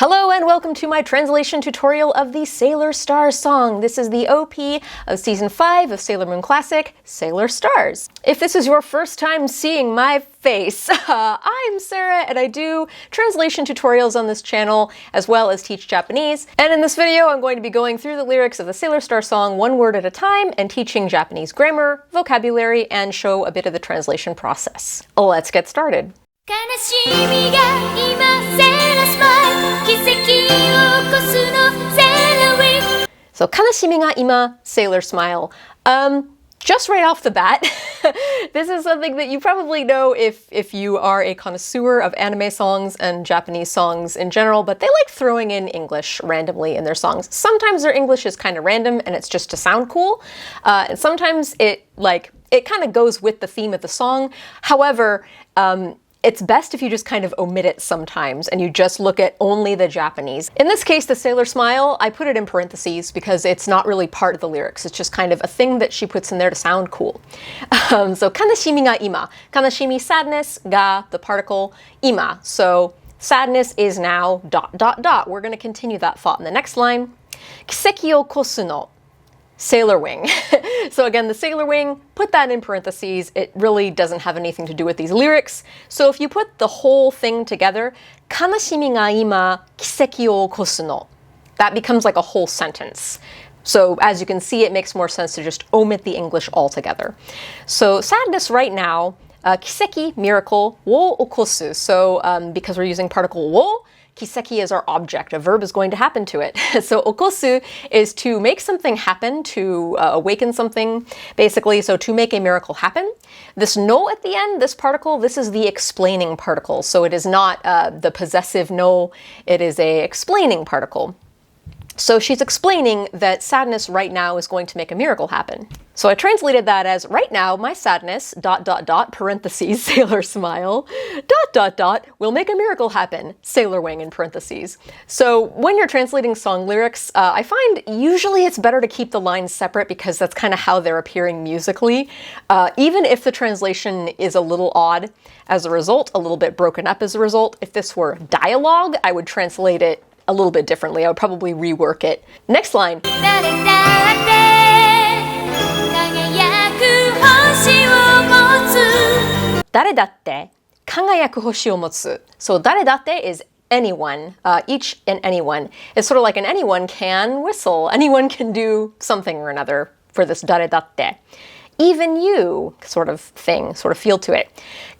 Hello and welcome to my translation tutorial of the Sailor Stars song. This is the OP of Season 5 of Sailor Moon Classic, Sailor Stars. If this is your first time seeing my face, I'm Sarah and I do translation tutorials on this channel as well as teach Japanese. And in this video I'm going to be going through the lyrics of the Sailor Star song one word at a time and teaching Japanese grammar, vocabulary, and show a bit of the translation process. Let's get started. 悲しみが今セーラースマイル奇跡を起こすのセーラーウィング So 悲しみが今 Sailor Smile. Just right off the bat, this is something that you probably know if you are a connoisseur of anime songs and Japanese songs in general, but they like throwing in English randomly in their songs. Sometimes their English is kind of random and it's just to sound cool. And sometimes it kind of goes with the theme of the song. However, it's best if you just kind of omit it sometimes and you just look at only the Japanese. In this case, the Sailor Smile, I put it in parentheses because it's not really part of the lyrics. It's just kind of a thing that she puts in there to sound cool. So, kanashimi ga ima. Kanashimi, sadness, ga, the particle, ima. So, sadness is now ... We're going to continue that thought in the next line. Kiseki o kosu no. Sailor Wing. So again, the Sailor Wing, put that in parentheses. It really doesn't have anything to do with these lyrics. So if you put the whole thing together, kanashimi ga ima kiseki o okosu no. That becomes like a whole sentence. So as you can see, it makes more sense to just omit the English altogether. So sadness right now, kiseki, miracle, wo okosu. So because we're using particle wo, kiseki is our object. A verb is going to happen to it. So okosu is to make something happen, to awaken something, basically. So to make a miracle happen. This no at the end, this particle, this is the explaining particle. So it is not the possessive no, it is a explaining particle. So she's explaining that sadness right now is going to make a miracle happen. So I translated that as, right now, my sadness, ... parentheses, Sailor Smile, ... will make a miracle happen, Sailor Wing in parentheses. So when you're translating song lyrics, I find usually it's better to keep the lines separate because that's kind of how they're appearing musically. Even if the translation is a little odd as a result, a little bit broken up as a result, if this were dialogue, I would translate it a little bit differently. I would probably rework it. Next line. 誰だって輝く星を持つ So 誰だって is anyone, each and anyone. It's sort of like an anyone can whistle. Anyone can do something or another for this 誰だって Even you sort of thing, sort of feel to it.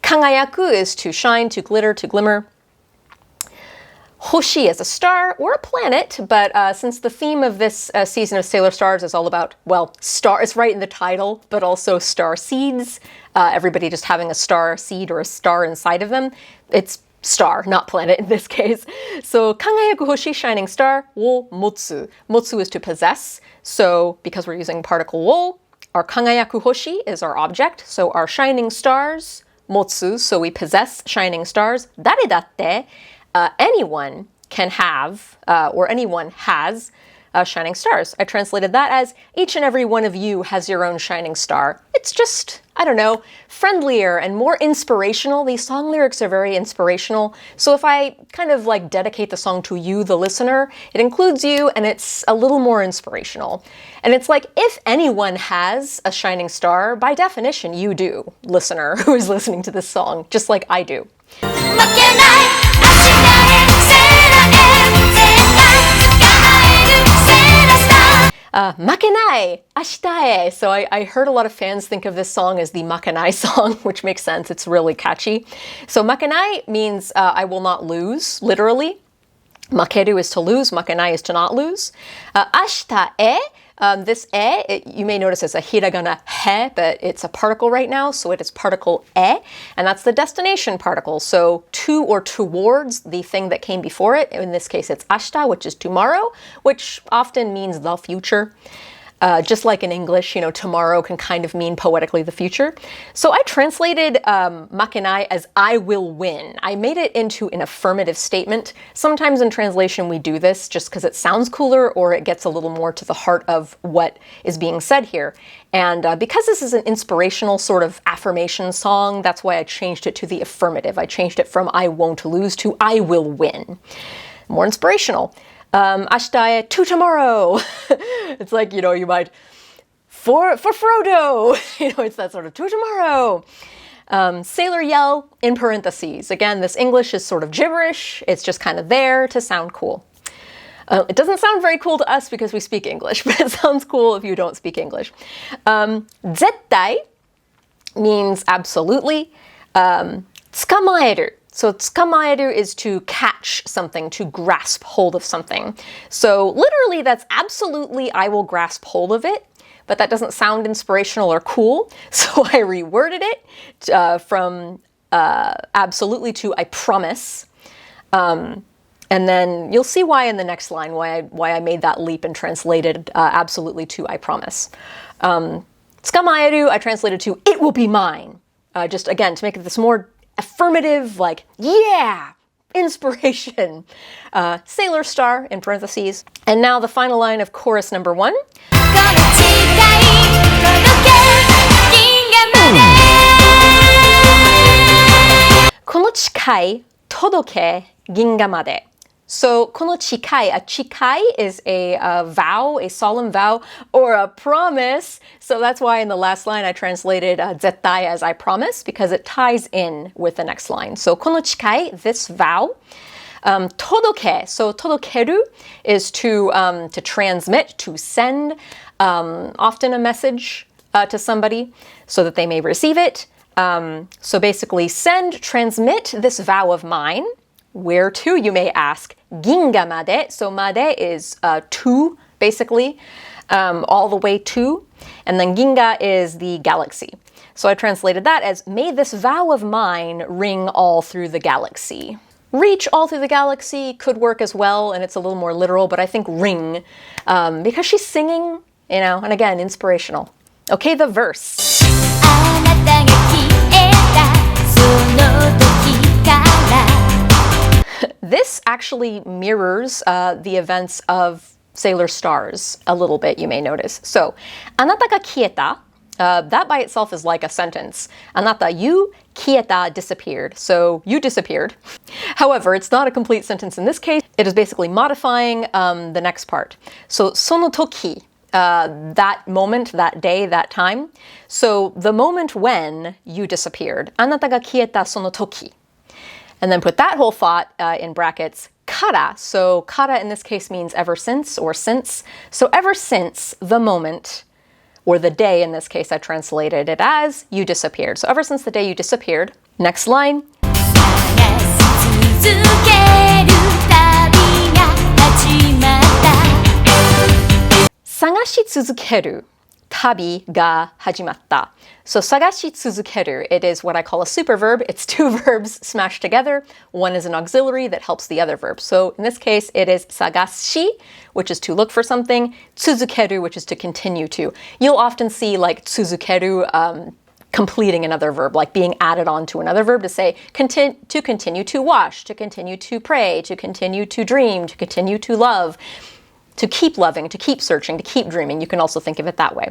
輝く is to shine, to glitter, to glimmer. Hoshi is a star or a planet, but since the theme of this season of Sailor Stars is all about, well, star, it's right in the title, but also star seeds, everybody just having a star seed or a star inside of them, it's star, not planet in this case. So, kagayaku hoshi, shining star, wo motsu. Motsu is to possess, so because we're using particle wo, our kagayaku hoshi is our object, so our shining stars, motsu, so we possess shining stars, dare datte, anyone can have, or anyone has, shining stars. I translated that as each and every one of you has your own shining star. It's just, I don't know, friendlier and more inspirational. These song lyrics are very inspirational. So if I kind of like dedicate the song to you, the listener, it includes you and it's a little more inspirational. And it's like, if anyone has a shining star, by definition, you do, listener who is listening to this song, just like I do. makenai Makenai, ashita-tomorrow. So I heard a lot of fans think of this song as the makenai song, which makes sense. It's really catchy. So makenai means I will not lose, literally. Makeru is to lose, makenai is to not lose. Ashita-tomorrow, this you may notice it's a hiragana he, but it's a particle right now, so it is particle e, and that's the destination particle. So to or towards the thing that came before it. In this case, it's ashita, which is tomorrow, which often means the future. Just like in English, you know, tomorrow can kind of mean poetically the future. So I translated makenai as I will win. I made it into an affirmative statement. Sometimes in translation we do this just because it sounds cooler or it gets a little more to the heart of what is being said here. And because this is an inspirational sort of affirmation song, that's why I changed it to the affirmative. I changed it from I won't lose to I will win. more inspirational. Ashita-tomorrow. It's like, you might, for Frodo, it's that sort of tomorrow. Sailor yell in parentheses. Again, this English is sort of gibberish. It's just kind of there to sound cool. It doesn't sound very cool to us because we speak English, but it sounds cool if you don't speak English. Zettai means absolutely. Tsukamaeru. So tsukamaeru is to catch something, to grasp hold of something. So literally that's absolutely I will grasp hold of it, but that doesn't sound inspirational or cool. So I reworded it from absolutely to I promise. And then you'll see why in the next line, why I made that leap and translated absolutely to I promise. Tsukamaeru, I translated to it will be mine. Just again, to make it this more affirmative, like, yeah, inspiration. Sailor Star in parentheses. And now the final line of chorus number 1. Kono chikai todoke ginga made. So, このちかい, a chikai is a vow, a solemn vow, or a promise. So that's why in the last line I translated zettai as I promise, because it ties in with the next line. So, このちかい, this vow. Todoke, so todokeru is to transmit, to send, often a message to somebody so that they may receive it. So basically, send, transmit this vow of mine. Where to, you may ask? Ginga made. So made is to, basically, all the way to. And then ginga is the galaxy. So I translated that as, may this vow of mine ring all through the galaxy. Reach all through the galaxy could work as well, and it's a little more literal, but I think ring, because she's singing, and again, inspirational. Okay, the verse. This actually mirrors the events of Sailor Stars a little bit, you may notice. So, あなたが消えた, that by itself is like a sentence. あなた, you, 消えた, disappeared. So, you disappeared. However, it's not a complete sentence in this case. It is basically modifying the next part. So, その時, that moment, that day, that time. So, the moment when you disappeared. あなたが消えたその時. And then put that whole thought in brackets, kara. So kara in this case means ever since or since. So ever since the moment, or the day in this case, I translated it as you disappeared. So ever since the day you disappeared. Next line. 探し続ける旅が始まった. So 探し続ける, it is what I call a superverb. It's two verbs smashed together. One is an auxiliary that helps the other verb. So in this case, it is 探し, which is to look for something, 続ける, which is to continue to. You'll often see like 続けるcompleting another verb, like being added on to another verb to say to continue to wash, to continue to pray, to continue to dream, to continue to love. To keep loving, to keep searching, to keep dreaming. You can also think of it that way.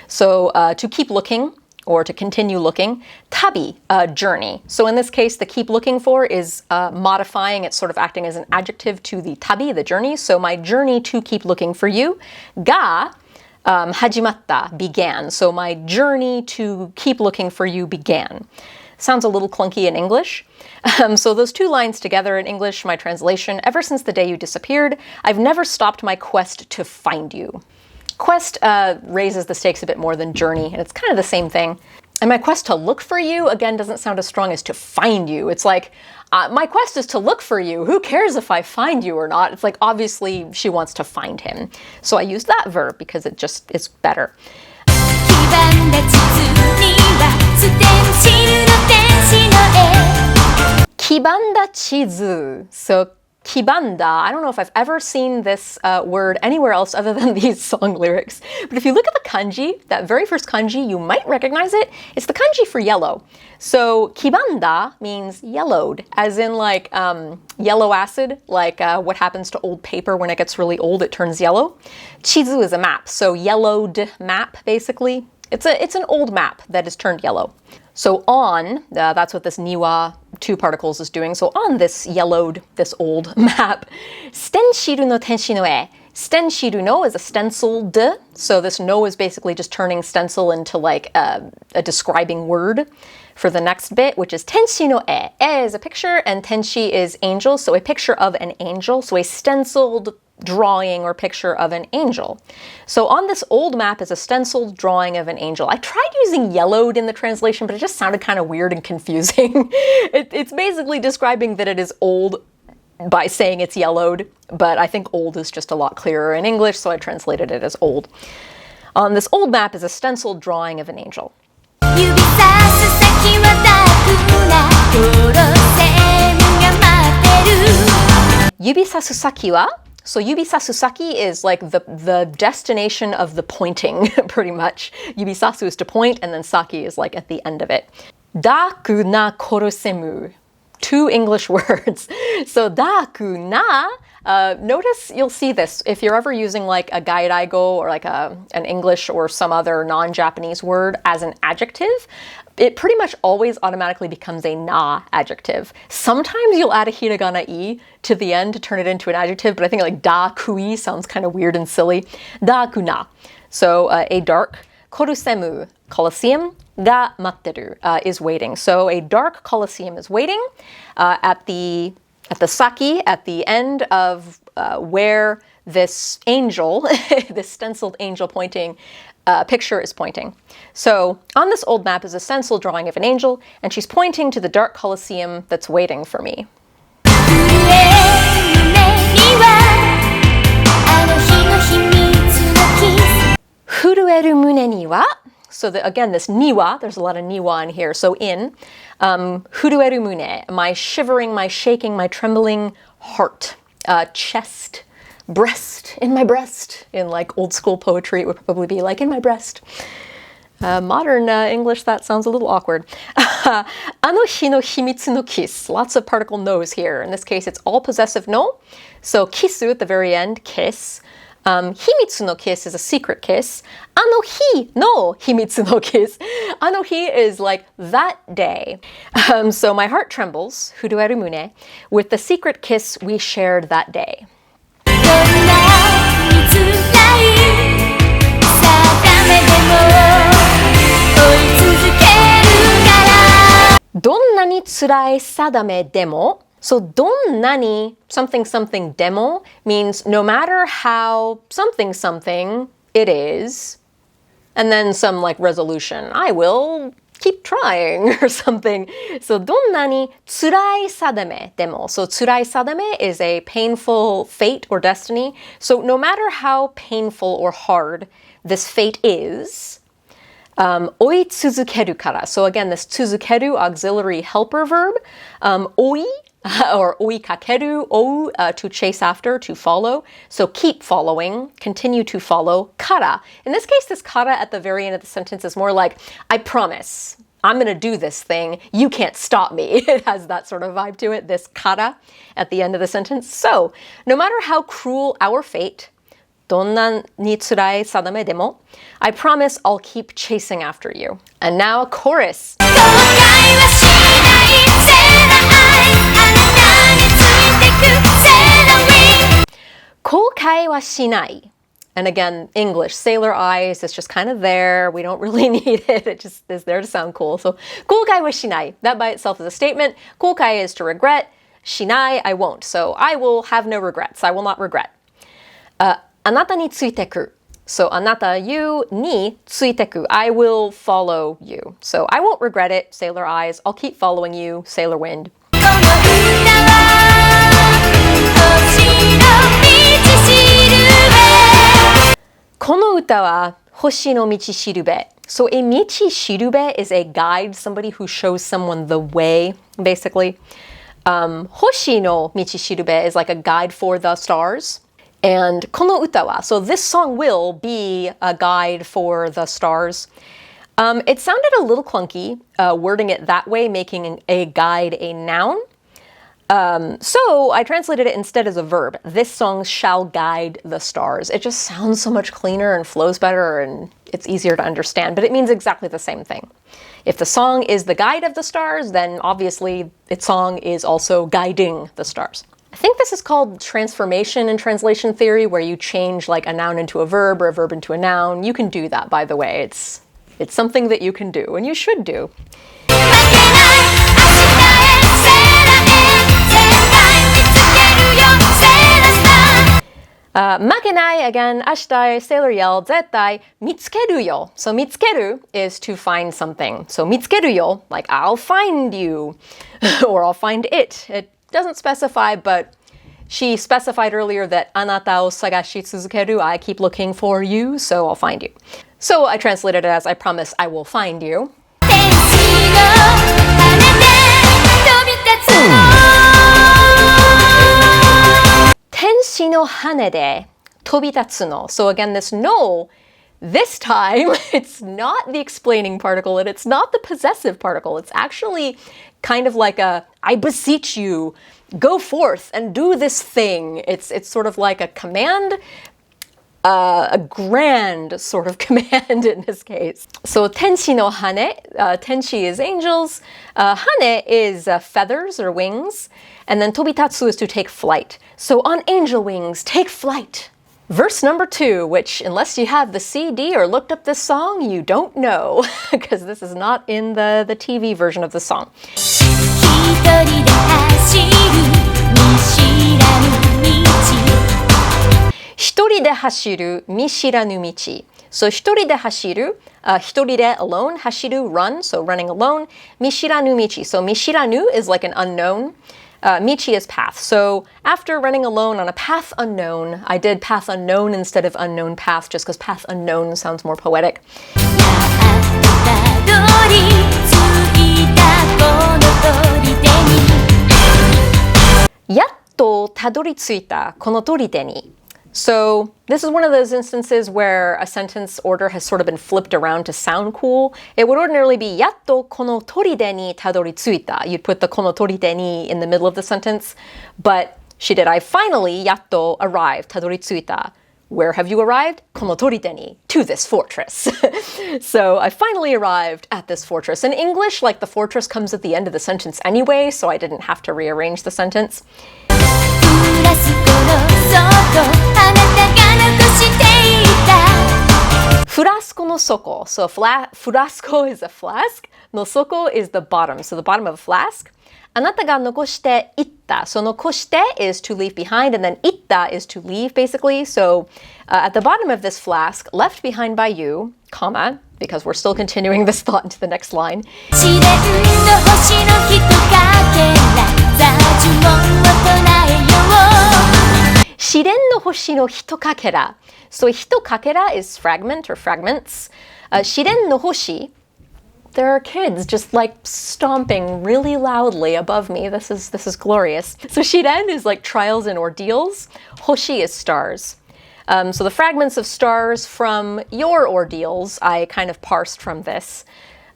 So to keep looking or to continue looking. Tabi, journey. So in this case, the keep looking for is modifying. It's sort of acting as an adjective to the tabi, the journey. So my journey to keep looking for you. Ga, hajimatta, began. So my journey to keep looking for you began. Sounds a little clunky in English. So those two lines together in English, my translation, ever since the day you disappeared, I've never stopped my quest to find you. Quest raises the stakes a bit more than journey, and it's kind of the same thing. And my quest to look for you, again, doesn't sound as strong as to find you. It's like, my quest is to look for you. Who cares if I find you or not? It's like, obviously, she wants to find him. So I use that verb because it just is better. 黄ばんだ地図にはステンシルの天使の絵 Kibanda chizu. So kibanda, I don't know if I've ever seen this word anywhere else other than these song lyrics. But if you look at the kanji, that very first kanji, you might recognize it. It's the kanji for yellow. So kibanda means yellowed, as in like yellow acid, like what happens to old paper when it gets really old, it turns yellow. Chizu is a map, so yellowed map, basically. It's an old map that is turned yellow. So on, that's what this niwa two particles is doing. So on this old map, ステンシルの天使の絵. Stencilu no is a stenciled, so this no is basically just turning stencil into like a describing word for the next bit, which is tenshi no e. E is a picture and tenshi is angel, so a picture of an angel, so a stenciled drawing or picture of an angel. So on this old map is a stenciled drawing of an angel. I tried using yellowed in the translation, but it just sounded kind of weird and confusing. It's basically describing that it is old by saying it's yellowed, but I think old is just a lot clearer in English, so I translated it as old. On this old map is a stenciled drawing of an angel. 指さす先はダークなコロセウムが待ってる Yubisasu saki wa? So yubisasu saki is like the destination of the pointing, pretty much. Yubisasu is to point, and then saki is like at the end of it. Daku na korosemu. Two English words. So daku na, notice you'll see this if you're ever using like a gairaigo or like an English or some other non-Japanese word as an adjective, it pretty much always automatically becomes a na adjective. Sometimes you'll add a hiragana I to the end to turn it into an adjective, but I think like da kui sounds kind of weird and silly. Daku na. So a dark coliseum, ga matteru, is waiting. So a dark coliseum is waiting at the saki, at the end of where this angel, this stenciled angel pointing picture is pointing. So on this old map is a stencil drawing of an angel, and she's pointing to the dark coliseum that's waiting for me. 震える胸にはあの日の秘密のキス Furueru mune ni wa. So again, this niwa, there's a lot of niwa in here. So in furueru mune, my shivering, my shaking, my trembling heart, chest, breast, in my breast. In like old school poetry, it would probably be like in my breast. Modern English, that sounds a little awkward. あの日の秘密のkiss. Lots of particle no's here. In this case, it's all possessive no. So kisu at the very end, kiss. Himitsu no kiss is a secret kiss. Anohi no himitsu no kiss. Anohi is like that day. So my heart trembles, furueru mune, with the secret kiss we shared that day. どんなに辛い定めでも追い続けるからどんなに辛い定めでも So どんなに something something demo means no matter how something something it is, and then some like resolution. I will keep trying or something. So どんなに辛い定めでも So 辛い定め is a painful fate or destiny. So no matter how painful or hard this fate is, 追い続けるから. So again, this 続ける auxiliary helper verb. 追い or 追いかける, to chase after, to follow. So keep following, continue to follow. Kara. In this case, this kara at the very end of the sentence is more like, I promise, I'm going to do this thing. You can't stop me. It has that sort of vibe to it, this kara at the end of the sentence. So no matter how cruel our fate, どんなに辛い定めでも I promise I'll keep chasing after you. And now chorus. 後悔はしないセーラー愛あなたについてくセーラーウィング後悔はしない And again, English, sailor eyes, it's just kind of there. We don't really need it. It just is there to sound cool. So 後悔はしない That by itself is a statement. 後悔 is to regret. しない I won't. So I will have no regrets. I will not regret. あなたについてく So あなた you についてく I will follow you. So I won't regret it, sailor eyes. I'll keep following you, sailor wind. この歌は星の道しるべこの歌は星の道しるべ So a 道しるべ is a guide, somebody who shows someone the way, basically. 星の道しるべ is like a guide for the stars. And この歌は So this song will be a guide for the stars. It sounded a little clunky, wording it that way, making a guide a noun. So I translated it instead as a verb. This song shall guide the stars. It just sounds so much cleaner and flows better and it's easier to understand, but it means exactly the same thing. If the song is the guide of the stars, then obviously its song is also guiding the stars. I think this is called transformation in translation theory, where you change like a noun into a verb or a verb into a noun. You can do that, by the way. It's something that you can do, and you should do. Makenai, again, ashita, sailor yell, zettai, mitsukeru yo. So mitsukeru is to find something. So mitsukeru yo, like I'll find you, or I'll find it. It doesn't specify, but she specified earlier that anata o sagashi tsuzukeru, I keep looking for you, so I'll find you. So I translated it as I promise I will find you. Tenshi no hane de tobitatsu no. So again, this no, this time it's not the explaining particle and it's not the possessive particle. It's actually kind of like a I beseech you, go forth and do this thing. It's sort of like a command, a grand sort of command in this case. So tenshi no hane, tenshi is angels, hane is feathers or wings, and then tobitatsu is to take flight. So on angel wings, take flight. Verse number 2, which unless you have the CD or looked up this song, you don't know, because this is not in the TV version of the song. 一人で走る見知らぬ道. So 一人で走る, 一人で alone, 走る run, so running alone, 見知らぬ道. So 見知らぬ is like an unknown. Michi is path. So after running alone on a path unknown, I did path unknown instead of unknown path just because path unknown sounds more poetic. Yatto tadoritsuita kono torite ni. So this is one of those instances where a sentence order has sort of been flipped around to sound cool. It would ordinarily be yatto kono toride ni tadoritsuita. You'd put the kono torite ni in the middle of the sentence, but she did. I finally yatto arrived, tadoritsuita. Where have you arrived? Kono torite ni, to this fortress. So I finally arrived at this fortress. In English, like the fortress comes at the end of the sentence anyway, so I didn't have to rearrange the sentence. Furasco no soko. So furasco is a flask. No soko is the bottom. So the bottom of a flask. Anata ga nokoshite itta. So nokoshite is to leave behind, and then itta is to leave, basically. So at the bottom of this flask, left behind by you, comma, because we're still continuing this thought into the next line. Shiren no hoshi no hitokakera. So hitokakera is fragment or fragments. Shiren no hoshi, there are kids just like stomping really loudly above me. This is glorious. So shiren is like trials and ordeals. Hoshi is stars. So the fragments of stars from your ordeals, I kind of parsed from this.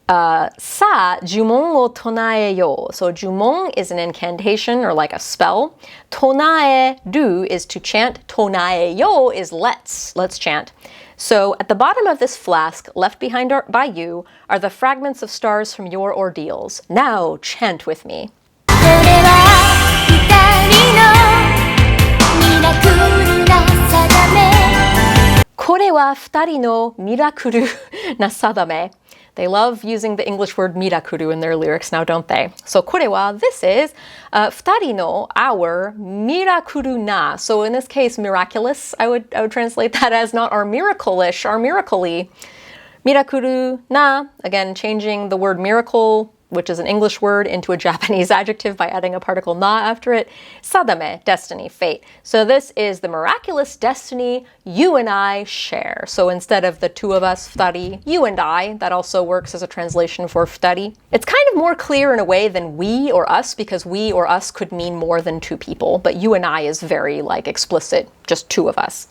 Sa jumon o tonae yo. So jumon is an incantation or like a spell. Tonae ru is to chant. Tonae yo is let's chant. So at the bottom of this flask, left behind by you, are the fragments of stars from your ordeals. Now chant with me. これは二人のミラクルな定め. They love using the English word mirakuru in their lyrics now, don't they? So これは, this is 二人の our ミラクルな. So in this case, miraculous, I would translate that as not our miracle-ish, our miracle-y. Mirakuru na, again, changing the word miracle, which is an English word, into a Japanese adjective by adding a particle na after it. Sadame, destiny, fate. So this is the miraculous destiny you and I share. So instead of the two of us, futari, you and I, that also works as a translation for futari. It's kind of more clear in a way than we or us, because we or us could mean more than two people, but you and I is very like explicit, just two of us.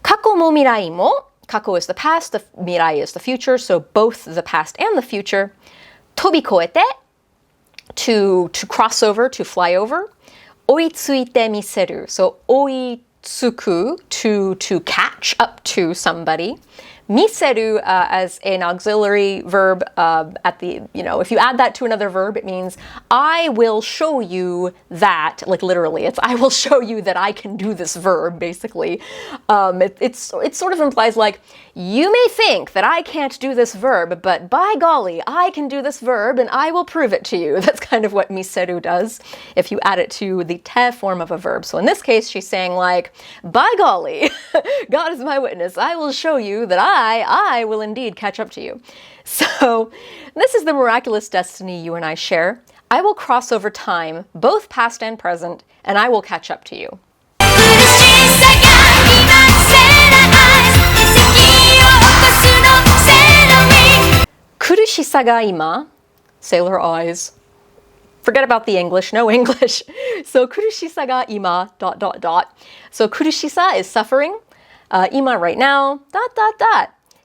過去も未来も Kako is the past, the mirai is the future, so both the past and the future. Tobikoete, to cross over, to fly over. Oitsuite miseru, so oitsuku, to catch up to somebody. Miseru as an auxiliary verb at the, if you add that to another verb, it means I will show you that, like literally, it's I will show you that I can do this verb, basically. It sort of implies like, you may think that I can't do this verb, but by golly, I can do this verb and I will prove it to you. That's kind of what miseru does if you add it to the te form of a verb. So in this case, she's saying like, by golly, God is my witness, I will show you that I will indeed catch up to you. So this is the miraculous destiny you and I share. I will cross over time, both past and present, and I will catch up to you. Kurishisa ga ima, sailor eyes. Forget about the English, no English. So kurishisa ga ima, ... So kurishisa is suffering. Ima right now, ...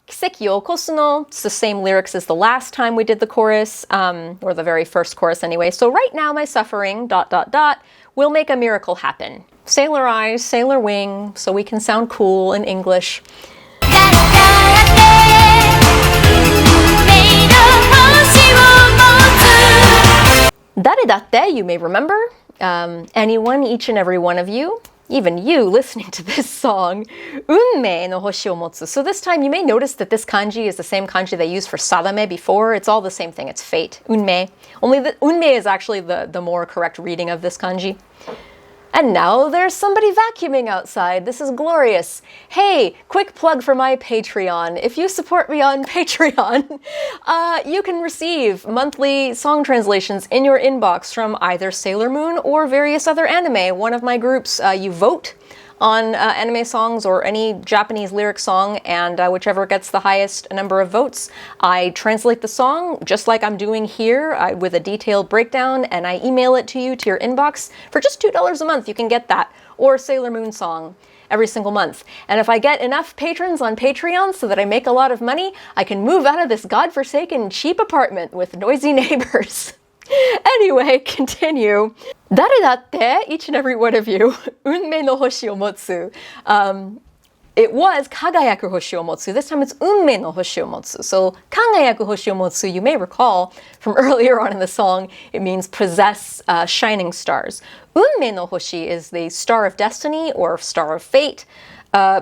Kiseki o okosu no, it's the same lyrics as the last time we did the chorus, or the very first chorus anyway. So right now my suffering, ... will make a miracle happen. Sailor eyes, sailor wing, so we can sound cool in English. Dare datte, you may remember. Anyone, each and every one of you. Even you listening to this song, unmei no hoshi o motsu. So this time you may notice that this kanji is the same kanji they used for sadame before. It's all the same thing, it's fate, unmei. Only the unmei is actually the more correct reading of this kanji. And now there's somebody vacuuming outside. This is glorious. Hey, quick plug for my Patreon. If you support me on Patreon, you can receive monthly song translations in your inbox from either Sailor Moon or various other anime. One of my groups, you vote on anime songs or any Japanese lyric song, and whichever gets the highest number of votes, I translate the song just like I'm doing here with a detailed breakdown, and I email it to you to your inbox. For just $2 a month, you can get that, or Sailor Moon song every single month. And if I get enough patrons on Patreon so that I make a lot of money, I can move out of this godforsaken cheap apartment with noisy neighbors. Anyway, continue. Dare datte, each and every one of you, unmei no hoshi o motsu. It was kagayaku hoshi o motsu. This time it's unmei no hoshi o motsu. So kagayaku hoshi o motsu, you may recall from earlier on in the song, it means possess shining stars. Unmei no hoshi is the star of destiny or star of fate.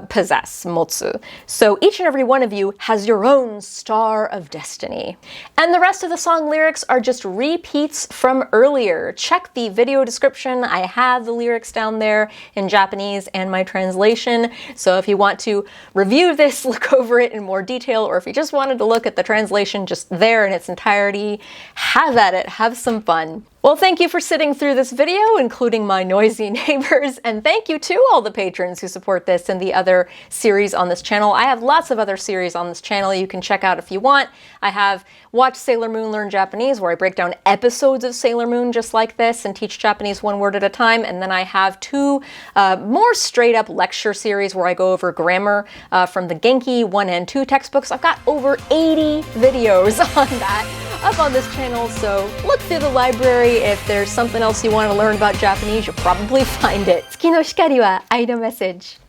Possess, motsu. So each and every one of you has your own star of destiny. And the rest of the song lyrics are just repeats from earlier. Check the video description. I have the lyrics down there in Japanese and my translation. So if you want to review this, look over it in more detail, or if you just wanted to look at the translation just there in its entirety, have at it, have some fun. Well, thank you for sitting through this video, including my noisy neighbors, and thank you to all the patrons who support this and the other series on this channel. I have lots of other series on this channel you can check out if you want. I have Watch Sailor Moon Learn Japanese, where I break down episodes of Sailor Moon just like this and teach Japanese one word at a time, and then I have two more straight-up lecture series where I go over grammar from the Genki 1 and 2 textbooks. I've got over 80 videos on that up on this channel, so look through the library. If there's something else you want to learn about Japanese, you'll probably find it. 月の光は愛のメッセージ.